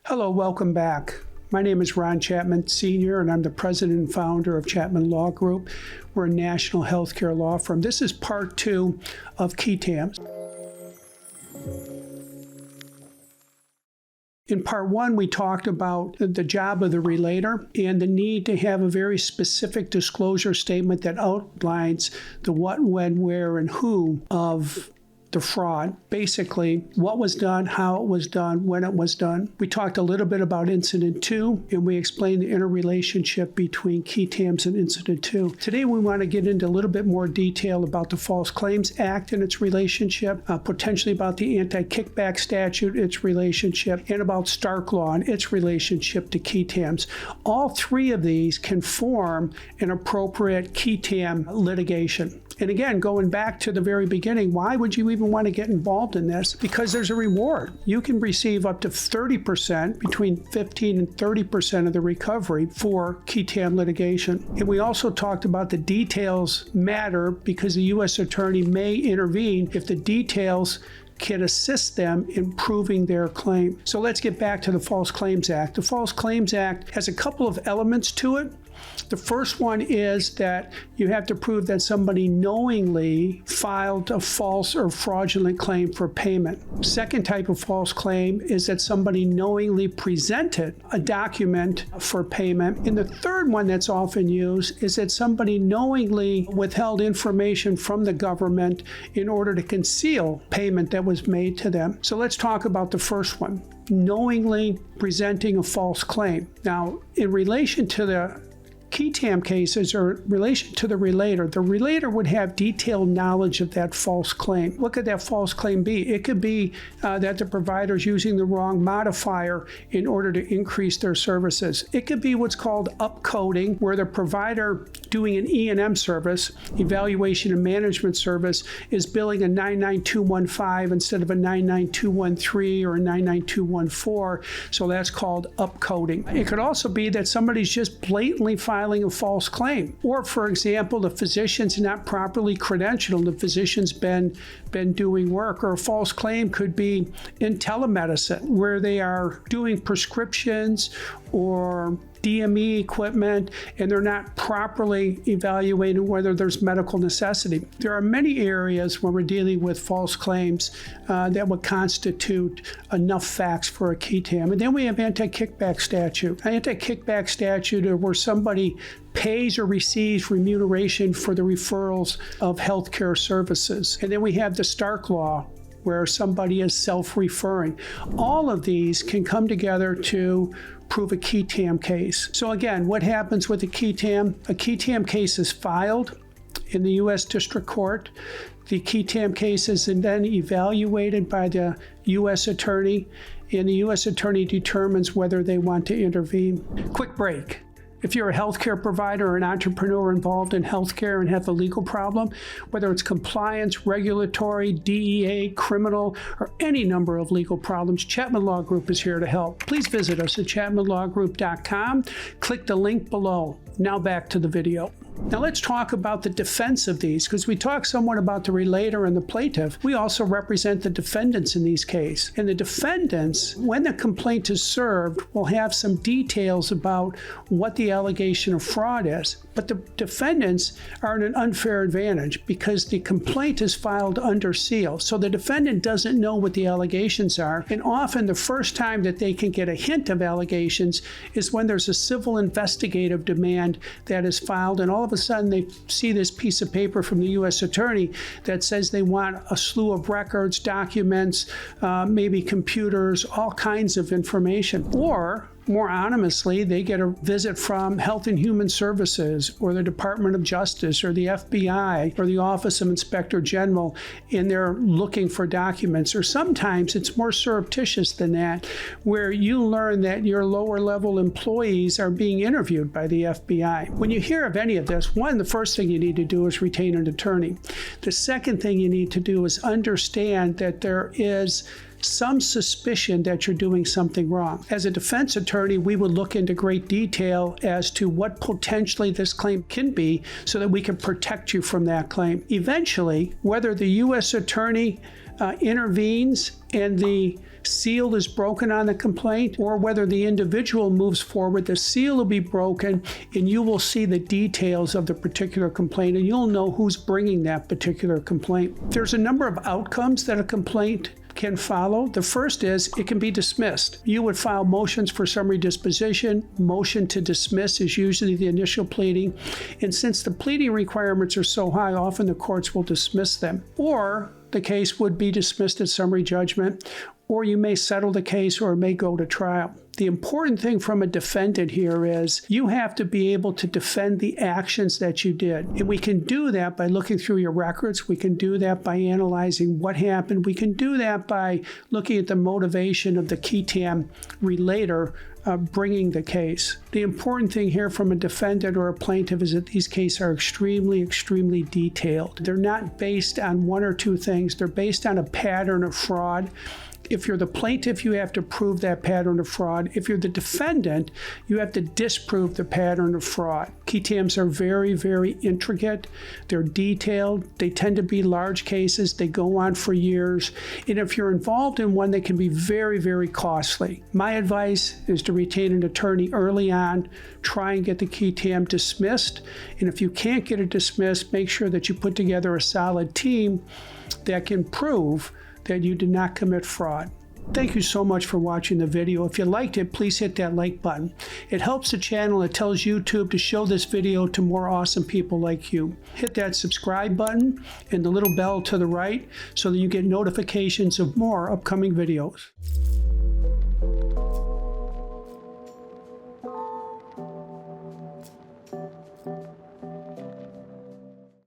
Hello, welcome back. My name is Ron Chapman, Sr., and I'm the president and founder of Chapman Law Group. We're a national healthcare law firm. This is part 2 of Qui Tam. In part 1, we talked about the job of the relator and the need to have a very specific disclosure statement that outlines the what, when, where, and who of the fraud. Basically, what was done, how it was done, when it was done. We talked a little bit about Incident 2, and we explained the interrelationship between Qui Tams and Incident 2. Today, we want to get into a little bit more detail about the False Claims Act and its relationship, potentially about the anti-kickback statute, its relationship, and about Stark Law and its relationship to Qui Tams. All three of these can form an appropriate Qui Tam litigation. And again, going back to the very beginning, why would you even want to get involved in this? Because there's a reward. You can receive up to 30%, between 15 and 30% of the recovery for Qui Tam litigation. And we also talked about the details matter because the U.S. attorney may intervene if the details can assist them in proving their claim. So let's get back to the False Claims Act. The False Claims Act has a couple of elements to it. The first one is that you have to prove that somebody knowingly filed a false or fraudulent claim for payment. Second type of false claim is that somebody knowingly presented a document for payment. And the third one that's often used is that somebody knowingly withheld information from the government in order to conceal payment that was made to them. So let's talk about the first one, knowingly presenting a false claim. Now, in relation to the Qui Tam cases or in relation to the relator would have detailed knowledge of that false claim. What could that false claim be? It could be that the provider is using the wrong modifier in order to increase their services. It could be what's called upcoding, where the provider doing an E&M service, evaluation and management service, is billing a 99215 instead of a 99213 or a 99214. So that's called upcoding. It could also be that somebody's just blatantly filing a false claim. Or, for example, the physician's not properly credentialed, the physician's been doing work. Or a false claim could be in telemedicine, where they are doing prescriptions or DME equipment, and they're not properly evaluating whether there's medical necessity. There are many areas where we're dealing with false claims that would constitute enough facts for a Qui Tam. And then we have anti-kickback statute. An anti-kickback statute are where somebody pays or receives remuneration for the referrals of healthcare services. And then we have the Stark Law, where somebody is self-referring. All of these can come together to prove a Qui Tam case. So again, what happens with a Qui Tam? A Qui Tam case is filed in the U.S. District Court. The Qui Tam case is then evaluated by the U.S. attorney, and the U.S. attorney determines whether they want to intervene. Quick break. If you're a healthcare provider or an entrepreneur involved in healthcare and have a legal problem, whether it's compliance, regulatory, DEA, criminal, or any number of legal problems, Chapman Law Group is here to help. Please visit us at chapmanlawgroup.com. Click the link below. Now back to the video. Now let's talk about the defense of these, because we talked somewhat about the relator and the plaintiff. We also represent the defendants in these cases. And the defendants, when the complaint is served, will have some details about what the allegation of fraud is. But the defendants are at an unfair advantage because the complaint is filed under seal. So the defendant doesn't know what the allegations are. And often the first time that they can get a hint of allegations is when there's a civil investigative demand that is filed, and all of a sudden they see this piece of paper from the U.S. attorney that says they want a slew of records, documents, maybe computers, all kinds of information. Or more anonymously, they get a visit from Health and Human Services or the Department of Justice or the FBI or the Office of Inspector General, and they're looking for documents. Or sometimes it's more surreptitious than that, where you learn that your lower level employees are being interviewed by the FBI. When you hear of any of this, one, the first thing you need to do is retain an attorney. The second thing you need to do is understand that there is some suspicion that you're doing something wrong. As a defense attorney, we would look into great detail as to what potentially this claim can be so that we can protect you from that claim. Eventually, whether the U.S. attorney intervenes and the seal is broken on the complaint, or whether the individual moves forward, the seal will be broken and you will see the details of the particular complaint and you'll know who's bringing that particular complaint. There's a number of outcomes that a complaint can follow. The first is it can be dismissed. You would file motions for summary disposition. Motion to dismiss is usually the initial pleading. And since the pleading requirements are so high, often the courts will dismiss them. Or the case would be dismissed at summary judgment, or you may settle the case or it may go to trial. The important thing from a defendant here is you have to be able to defend the actions that you did. And we can do that by looking through your records. We can do that by analyzing what happened. We can do that by looking at the motivation of the Qui Tam relator bringing the case. The important thing here from a defendant or a plaintiff is that these cases are extremely, extremely detailed. They're not based on one or two things. They're based on a pattern of fraud. If you're the plaintiff, you have to prove that pattern of fraud. If you're the defendant, you have to disprove the pattern of fraud. Qui Tams are very, very intricate. They're detailed. They tend to be large cases. They go on for years. And if you're involved in one, they can be very, very costly. My advice is to retain an attorney early on. Try and get the Qui Tam dismissed. And if you can't get it dismissed, make sure that you put together a solid team that can prove that you did not commit fraud. Thank you so much for watching the video. If you liked it, please hit that like button. It helps the channel. It tells YouTube to show this video to more awesome people like you. Hit that subscribe button and the little bell to the right so that you get notifications of more upcoming videos.